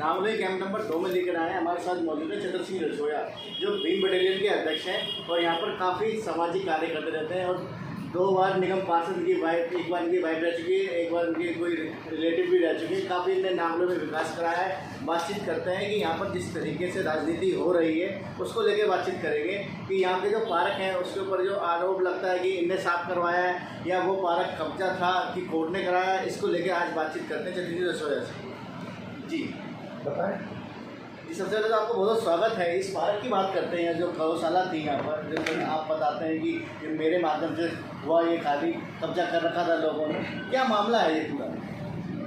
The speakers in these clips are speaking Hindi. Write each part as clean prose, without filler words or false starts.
नावले कैंप नंबर 2 में लेकर आए हैं। हमारे साथ मौजूद है चंद्र सिंह रसोया, जो भीम बटालियन के अध्यक्ष हैं और यहाँ पर काफ़ी सामाजिक कार्य करते रहते हैं। और 2 बार निगम पार्षद की वाइफ, एक बार इनकी वाइफ रह चुकी है, एक बार उनकी कोई रिलेटिव भी रह चुकी है। काफ़ी इनने नावले में विकास कराया है। बातचीत करते हैं कि यहाँ पर जिस तरीके से राजनीति हो रही है उसको लेकर बातचीत करेंगे कि यहाँ के जो पार्क हैं उसके ऊपर जो आरोप लगता है कि इनने साफ करवाया है या वो पार्क कब्जा था कि कोर्ट ने कराया, इसको लेकर आज बातचीत करते हैं चंद्र सिंह रसोया से। जी बताएं। जी, सबसे पहले तो आपको बहुत बहुत स्वागत है। इस पार्क की बात करते हैं, जो गौशाला थी यहाँ पर, जो आप बताते हैं कि मेरे माध्यम से हुआ, ये खाली कब्जा कर रखा था लोगों ने, क्या मामला है ये पूरा?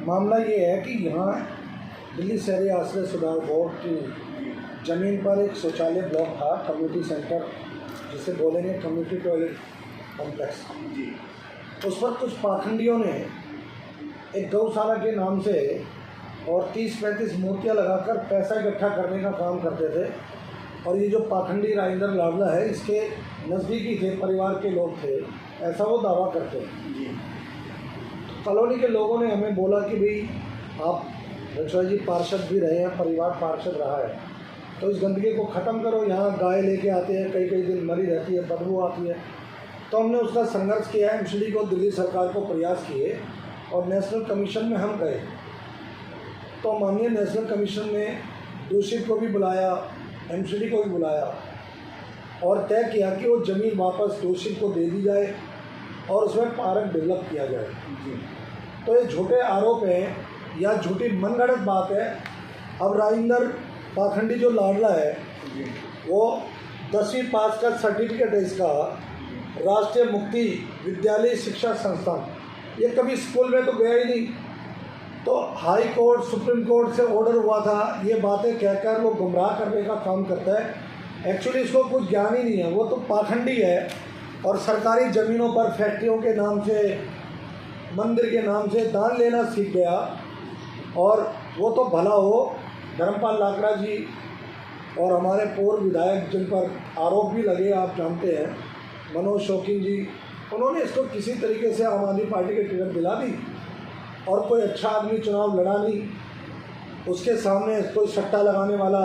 मामला ये है कि यहाँ दिल्ली शहरी आश्रय सुधार बोर्ड की ज़मीन पर एक शौचालय ब्लॉक था, कम्युनिटी सेंटर जिसे बोलेंगे कम्युनिटी टॉयलेट कॉम्प्लेक्स जी। उस पर कुछ पाखंडियों ने एक गौशाला के नाम से और 30-35 मूर्तियाँ लगाकर पैसा इकट्ठा करने का काम करते थे। और ये जो पाखंडी राजेंद्र लाडला है, इसके नज़दीकी थे, परिवार के लोग थे, ऐसा वो दावा करते हैं जी। कॉलोनी के लोगों ने हमें बोला कि भाई आप रसोई जी पार्षद भी रहे हैं, परिवार पार्षद रहा है, तो इस गंदगी को ख़त्म करो। यहाँ गाय लेके आते हैं, कई कई दिन मरी रहती है, बदबू आती है। तो हमने उसका संघर्ष किया, एमसीडी को, दिल्ली सरकार को प्रयास किए और नेशनल कमीशन में हम गए। तो माननीय नेशनल कमीशन ने दूषित को भी बुलाया, एमसीडी को भी बुलाया और तय किया कि वो ज़मीन वापस दूषित को दे दी जाए और उसमें पार्क डेवलप किया जाए। तो ये झूठे आरोप हैं या झूठी मनगढ़ंत बात है। अब राजेंद्र पाखंडी जो लाडला है वो 10वीं पास का सर्टिफिकेट है इसका, राष्ट्रीय मुक्ति विद्यालय शिक्षा संस्थान, ये कभी स्कूल में तो गया ही नहीं। तो हाई कोर्ट, सुप्रीम कोर्ट से ऑर्डर हुआ था, ये बातें कहकर वो गुमराह करने का काम करता है। एक्चुअली इसको कुछ ज्ञान ही नहीं है, वो तो पाखंडी है और सरकारी ज़मीनों पर फैक्ट्रियों के नाम से, मंदिर के नाम से दान लेना सीख गया। और वो तो भला हो, धर्मपाल लाकड़ा जी और हमारे पूर्व विधायक जिन पर आरोप भी लगे, आप जानते हैं, मनोज शौकीन जी, उन्होंने इसको किसी तरीके से आम आदमी पार्टी के टिकट दिला दी और कोई अच्छा आदमी चुनाव लड़ा नहीं। उसके सामने कोई सट्टा लगाने वाला,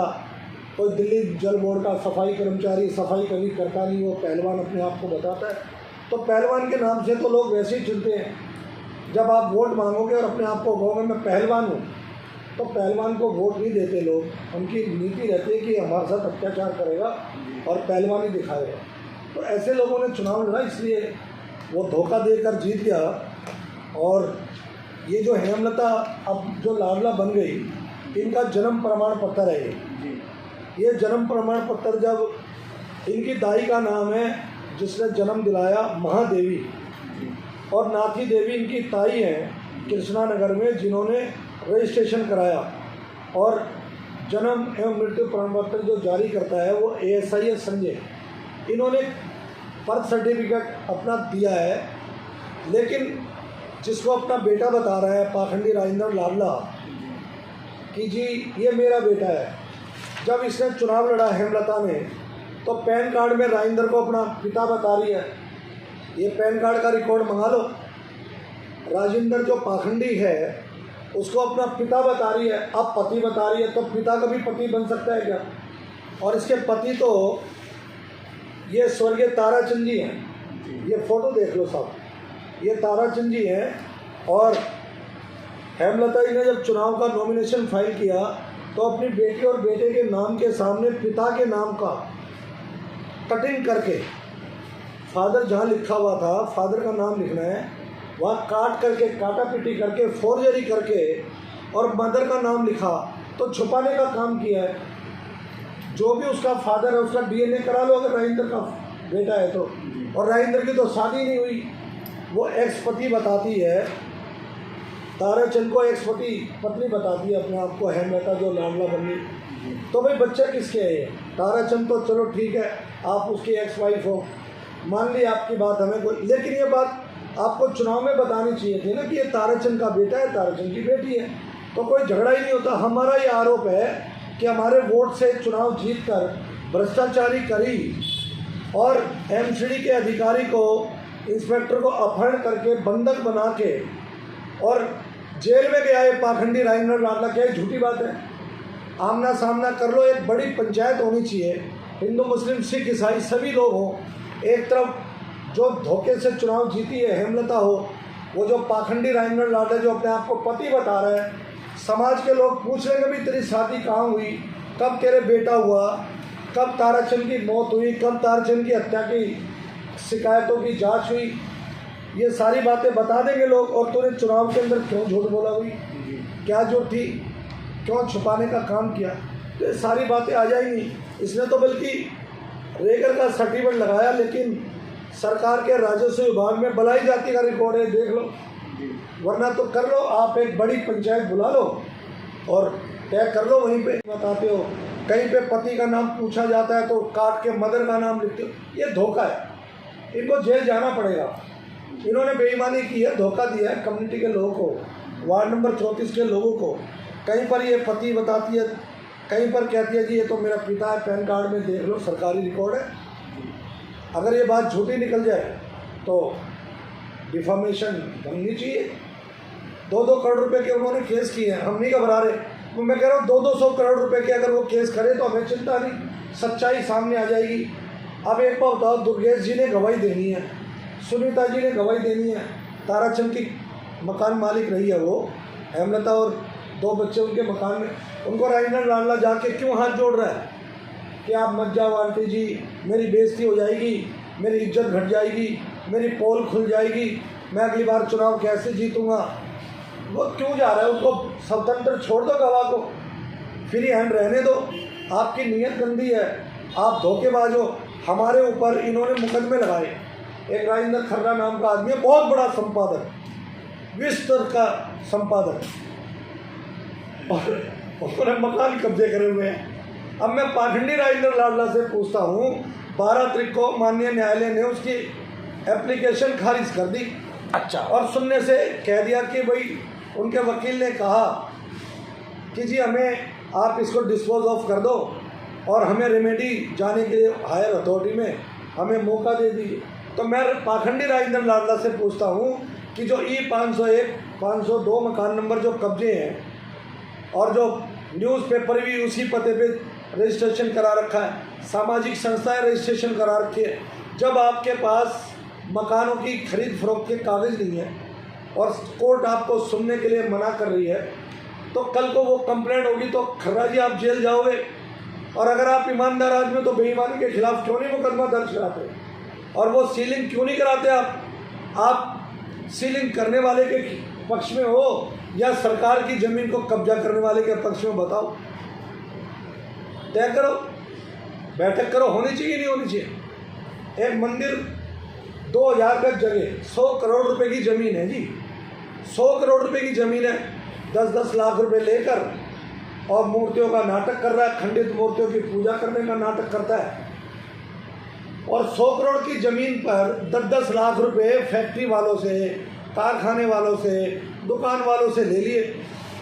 कोई दिल्ली जल बोर्ड का सफाई कर्मचारी, सफाई कभी करता नहीं, वो पहलवान अपने आप को बताता है। तो पहलवान के नाम से तो लोग वैसे ही चुनते हैं। जब आप वोट मांगोगे और अपने आप को कहोगे मैं पहलवान हूँ, तो पहलवान को वोट नहीं देते लोग। उनकी नीति रहती है कि हमारे साथ अत्याचार करेगा और पहलवानी दिखाएगा। तो ऐसे लोगों ने चुनाव लड़ा, इसलिए वो धोखा देकर जीत गया। और ये जो हेमलता अब जो लाडला बन गई, इनका जन्म प्रमाण पत्र है ये जन्म प्रमाण पत्र, जब इनकी दाई का नाम है जिसने जन्म दिलाया महादेवी, और नाथी देवी इनकी ताई हैं कृष्णा नगर में, जिन्होंने रजिस्ट्रेशन कराया। और जन्म एवं मृत्यु प्रमाण पत्र जो जारी करता है वो ASI संजय, इन्होंने बर्थ सर्टिफिकेट अपना दिया है। लेकिन जिसको अपना बेटा बता रहा है पाखंडी राजेंद्र लाडला कि जी ये मेरा बेटा है, जब इसने चुनाव लड़ा हेमलता ने, तो पैन कार्ड में राजेंद्र को अपना पिता बता रही है। ये पैन कार्ड का रिकॉर्ड मंगा लो। राजेंद्र जो पाखंडी है उसको अपना पिता बता रही है, अब पति बता रही है, तो पिता कभी पति बन सकता है क्या? और इसके पति तो ये स्वर्गीय ताराचंद जी हैं, ये फ़ोटो देख लो साहब, ये ताराचंद जी हैं। और हेमलता जी ने जब चुनाव का नॉमिनेशन फाइल किया तो अपनी बेटी और बेटे के नाम के सामने पिता के नाम का कटिंग करके, फादर जहाँ लिखा हुआ था, फादर का नाम लिखना है, वहाँ काट करके, काटा पीटी करके, फोर्जरी करके और मदर का नाम लिखा, तो छुपाने का काम किया है। जो भी उसका फादर है उसका DNA करा लो अगर राजेंद्र का बेटा है तो। और राजेंद्र की तो शादी नहीं हुई, वो एक्स पति बताती है, ताराचंद को एक्स पत्नी बताती है अपने आप को, हेमलता जो लाडला बनी। तो भाई बच्चे किसके है ये? ताराचंद तो चलो ठीक है, आप उसकी एक्स वाइफ हो, मान ली आपकी बात हमें कोई, लेकिन ये बात आपको चुनाव में बतानी चाहिए थी ना कि ये ताराचंद का बेटा है, ताराचंद की बेटी है, तो कोई झगड़ा ही नहीं होता। हमारा ये आरोप है कि हमारे वोट से चुनाव जीतकर भ्रष्टाचारी करी और एमसीडी के अधिकारी को, इंस्पेक्टर को अपहरण करके, बंधक बना के और जेल में गया है पाखंडी राजेंद्र लाडला। क्या झूठी बात है? आमना सामना कर लो, एक बड़ी पंचायत होनी चाहिए, हिंदू मुस्लिम सिख ईसाई सभी लोग हों। एक तरफ जो धोखे से चुनाव जीती है हेमलता हो, वो जो पाखंडी राजेंद्र लाडा जो अपने आप को पति बता रहा है, समाज के लोग पूछ रहे कि तेरी शादी कहाँ हुई, कब तेरे बेटा हुआ, कब ताराचंद की मौत हुई, कब ताराचंद की हत्या की शिकायतों की जांच हुई, ये सारी बातें बता देंगे लोग। और तूने चुनाव के अंदर क्यों झूठ बोला हुई, क्या झूठ थी, क्यों छुपाने का काम किया, तो ये सारी बातें आ जाएंगी। इसने तो बल्कि रेगर का सर्टिफिकेट लगाया, लेकिन सरकार के राजस्व विभाग में बलाई जाति का रिकॉर्ड है, देख लो। वरना तो कर लो, आप एक बड़ी पंचायत बुला लो और तय कर लो, वहीं पे बताते हो। कहीं पे पति का नाम पूछा जाता है तो काट के मदर का नाम लिखते हो, ये धोखा है, इनको जेल जाना पड़ेगा। इन्होंने बेईमानी की है, धोखा दिया है कम्युनिटी के लोगों को, वार्ड नंबर 34 के लोगों को। कहीं पर ये पति बताती है, कहीं पर कहती है कि ये तो मेरा पिता है, पैन कार्ड में देख लो, सरकारी रिकॉर्ड है। अगर ये बात झूठी निकल जाए तो डिफामेशन बननी चाहिए। 2-2 करोड़ रुपए के उन्होंने केस किए हैं, हम नहीं घबरा रहे। तो मैं कह रहा हूँ 200 करोड़ रुपए के अगर वो केस करे तो हमें चिंता नहीं, सच्चाई सामने आ जाएगी। अब एक बात बताओ, दुर्गेश जी ने गवाही देनी है, सुनीता जी ने गवाही देनी है, ताराचंद की मकान मालिक रही है वो, हेमलता, और 2 बच्चे उनके मकान में, उनको राजेंद्र लाडला जाके क्यों हाथ जोड़ रहा है कि आप मत जाओ आंटी जी, मेरी बेइज्जती हो जाएगी, मेरी इज्जत घट जाएगी, मेरी पोल खुल जाएगी, मैं अगली बार चुनाव कैसे जीतूंगा। वो क्यों जा रहा है, उसको स्वतंत्र छोड़ दो, गवाह को फ्री हैंड रहने दो। आपकी नीयत गंदी है, आप धोखेबाज हो। हमारे ऊपर इन्होंने मुकदमे लगाए, एक राजेंद्र खन्ना नाम का आदमी है, बहुत बड़ा संपादक, विस्तर का संपादक, और उन्होंने मकान कब्जे करे हुए हैं। अब मैं पाखंडी राजेंद्र लाडला से पूछता हूँ, 12 तारीख को माननीय न्यायालय ने उसकी एप्लीकेशन खारिज कर दी। अच्छा, और सुनने से कह दिया कि भाई, उनके वकील ने कहा कि जी हमें आप इसको डिस्पोज ऑफ कर दो और हमें रेमेडी जाने के लिए हायर अथॉरिटी में हमें मौका दे दीजिए। तो मैं पाखंडी राजेंद्र लाडला से पूछता हूँ कि जो E501, 502 मकान नंबर जो कब्जे हैं, और जो न्यूज़पेपर भी उसी पते पे रजिस्ट्रेशन करा रखा है, सामाजिक संस्थाएं रजिस्ट्रेशन करा रखी है, जब आपके पास मकानों की खरीद फरोख्त के कागज़ नहीं है और कोर्ट आपको सुनने के लिए मना कर रही है, तो कल को वो कंप्लेंट होगी तो खर्रा जी आप जेल जाओगे। और अगर आप ईमानदार आदमी तो बेईमानी के खिलाफ क्यों नहीं मुकदमा दर्ज कराते, और वो सीलिंग क्यों नहीं कराते आप सीलिंग करने वाले के पक्ष में हो या सरकार की ज़मीन को कब्जा करने वाले के पक्ष में, बताओ, तय करो, बैठक करो, होनी चाहिए नहीं होनी चाहिए। एक मंदिर 2000 गज जगह, 100 करोड़ रुपए की ज़मीन है जी, 100 करोड़ रुपए की ज़मीन है, 10-10 लाख रुपए लेकर और मूर्तियों का नाटक कर रहा है, खंडित मूर्तियों की पूजा करने का नाटक करता है। और 100 करोड़ की ज़मीन पर 10-10 लाख रुपए फैक्ट्री वालों से, कारखाने वालों से, दुकान वालों से ले लिए।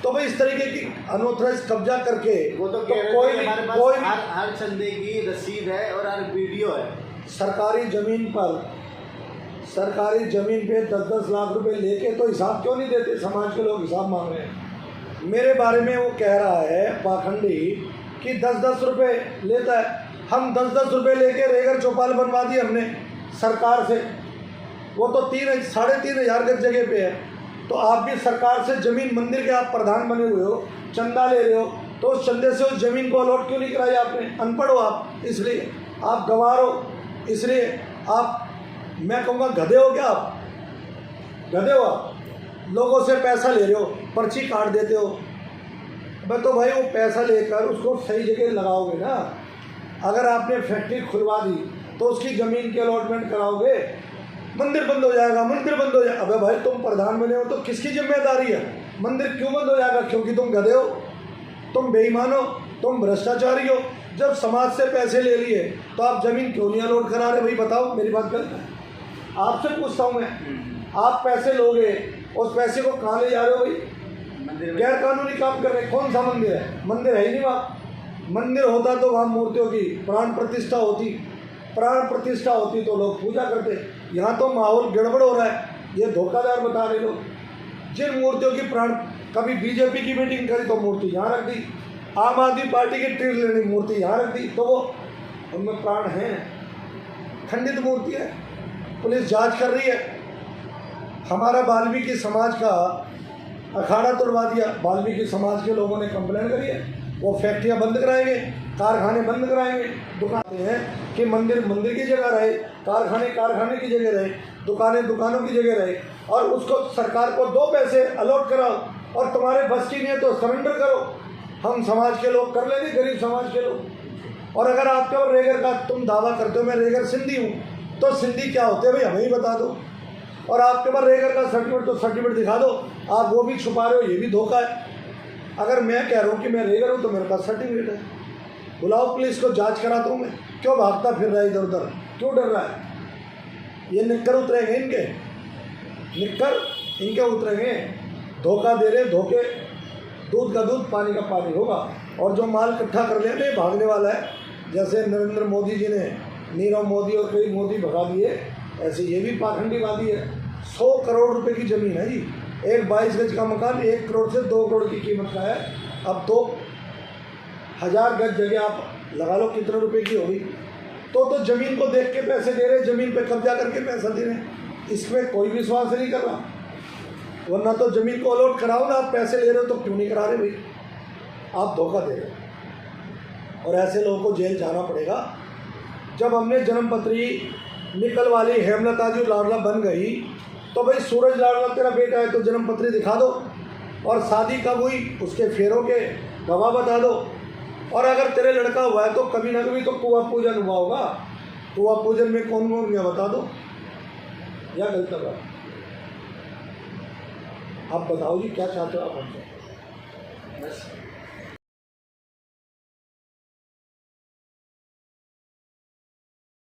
तो भाई इस तरीके की अनऑथराइज कब्जा करके वो तो कोई हर चंदे की रसीद है और हर वीडियो है। सरकारी ज़मीन पे 10-10 लाख रुपए लेके तो हिसाब क्यों नहीं देते, समाज के लोग हिसाब मांग रहे हैं। मेरे बारे में वो कह रहा है पाखंडी कि 10-10 रुपए लेता है, हम 10-10 रुपए लेके रेगर चौपाल बनवा दी हमने सरकार से, वो तो 3,500 गज जगह पे है। तो आप भी सरकार से ज़मीन, मंदिर के आप प्रधान बने हुए हो, चंदा ले रहे हो, तो उस चंदे से उस ज़मीन को अलॉट क्यों नहीं कराई आपने? अनपढ़ हो आप, इसलिए आप गंवार हो, इसलिए आप, मैं कहूँगा गधे हो क्या आप, गधे हो आप, लोगों से पैसा ले रहे हो, पर्ची काट देते हो। मैं तो भाई वो पैसा लेकर उसको सही जगह लगाओगे ना। अगर आपने फैक्ट्री खुलवा दी तो उसकी ज़मीन की अलॉटमेंट कराओगे, मंदिर बंद हो जाएगा, मंदिर बंद हो जाएगा। अबे भाई तुम प्रधान बने हो तो किसकी जिम्मेदारी है? मंदिर क्यों बंद हो जाएगा? क्योंकि तुम गधे हो, तुम बेईमान हो, तुम भ्रष्टाचारी हो। जब समाज से पैसे ले लिए तो आप ज़मीन क्यों नहीं अलॉट करा रहे? भाई बताओ, मेरी बात गलत है? आपसे पूछता हूँ मैं, आप पैसे लोगे, उस पैसे को कहाँ ले जा रहे हो भाई? गैर कानूनी काम कर रहे। कौन सा मंदिर है? मंदिर है ही नहीं वहाँ। मंदिर होता तो वहाँ मूर्तियों की प्राण प्रतिष्ठा होती, प्राण प्रतिष्ठा होती तो लोग पूजा करते। यहाँ तो माहौल गड़बड़ हो रहा है, ये धोखादार बता रहे लोग। जिन मूर्तियों की प्राण, कभी बीजेपी की मीटिंग करी तो मूर्ति यहाँ रख दी, आम आदमी पार्टी की टिरलिनी मूर्ति यहाँ रख दी, तो वो उनमें प्राण हैं, खंडित मूर्ति है। पुलिस जांच कर रही है। हमारा वाल्मीकि समाज का अखाड़ा तोड़वा दिया, वाल्मीकि समाज के लोगों ने कंप्लेन करी है, वो फैक्ट्रियाँ बंद कराएंगे, कारखाने बंद कराएंगे। दुकानें हैं कि मंदिर मंदिर की जगह रहे, कारखाने कारखाने की जगह रहे, दुकानें दुकानों की जगह रहे, और उसको सरकार को 2 पैसे अलॉट कराओ, और तुम्हारे बस की नहीं है तो सरेंडर करो, हम समाज के लोग कर लेंगे, गरीब समाज के लोग। और अगर आपके और रेगर का तुम दावा करते हो मैं रेगर सिंधी हूँ, तो सिंधी क्या होते हैं भाई हमें ही बता दो। और आपके पास रेगर का सर्टिफिकेट तो सर्टिफिकेट दिखा दो, आप वो भी छुपा रहे हो, ये भी धोखा है। अगर मैं कह रहा हूँ कि मैं रेगर हूँ तो मेरे पास सर्टिफिकेट है, बुलाओ पुलिस को, जांच कराता हूँ मैं। क्यों भागता फिर रहा है इधर उधर, क्यों डर रहा है? ये निक्कर उतरेंगे इनके, निक्कर इनके उतरेंगे। धोखा दे रहे, धोखे, दूध का दूध पानी का पानी होगा। और जो माल इकट्ठा कर लेंगे भागने वाला है, जैसे नरेंद्र मोदी जी ने नीरव मोदी और कई मोदी भगा दिए, ऐसे ये भी पाखंडीवादी है। 100 करोड़ रुपए की ज़मीन है जी, एक 22 गज का मकान 1 करोड़ से 2 करोड़ की कीमत का है। अब 2000 गज जगह आप लगा लो कितने रुपए की होगी। तो ज़मीन को देख के पैसे दे रहे, ज़मीन पे कब्जा करके पैसा दे रहे, इसमें कोई विश्वास नहीं कर रहा। वरना तो ज़मीन को अलॉट कराओ ना, आप पैसे ले रहे हो तो क्यों नहीं करा रहे भाई? आप धोखा दे रहे हो, और ऐसे लोगों को जेल जाना पड़ेगा। जब हमने जन्मपत्री निकल वाली हेमलता जी लाडला बन गई, तो भाई सूरज लाडला तेरा बेटा है तो जन्मपत्री दिखा दो, और शादी कब हुई उसके फेरों के गवाह बता दो। और अगर तेरे लड़का हुआ है तो कभी ना कभी तो कुआ पूजन हुआ होगा, कुआ पूजन में कौन कौन गया बता दो, या गलत बात? आप बताओ जी क्या चाहते हो आप हमसे? बस